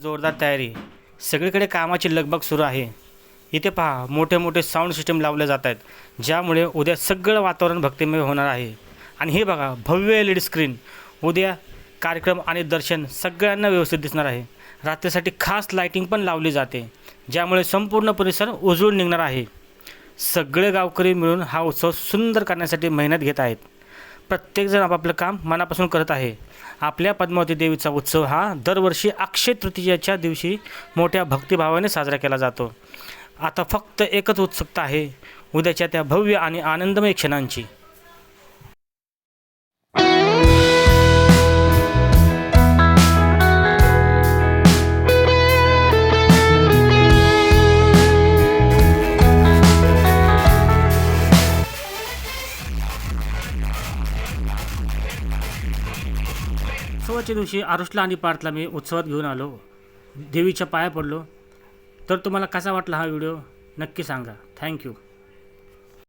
जोरदार तयारी. सगळीकडे कामाची लगबग सुरू आहे. इथे पहा, मोठे मोठे साऊंड सिस्टम लावले जात आहेत, ज्यामुळे उद्या सगळं वातावरण भक्तिमय होणार आहे. आणि हे बघा, भव्य LED स्क्रीन. उद्या कार्यक्रम आणि दर्शन सगळ्यांना व्यवस्थित दिसणार आहे. रात्रीसाठी खास लाईटिंग पण लावली जाते, ज्यामुळे संपूर्ण परिसर उजळून निघणार आहे. सगळे गावकरी मिळून हा उत्सव सुंदर करण्यासाठी मेहनत घेत आहेत. प्रत्येकजण आपापलं काम मनापासून करत आहे. आपल्या पद्मावती देवीचा उत्सव हा दरवर्षी अक्षय तृतीयेच्या दिवशी मोठ्या भक्तिभावाने साजरा केला जातो. आता फक्त एकच उत्सुकता आहे, उद्याच्या त्या भव्य आणि आनंदमय क्षणांची. उत्सवाच्या दिवशी आरुषला आणि पार्थला मी उत्सवात घेऊन आलो, देवीच्या पाया पडलो. तर तुम्हाला कसा वाटला हा व्हिडिओ नक्की सांगा. थँक्यू.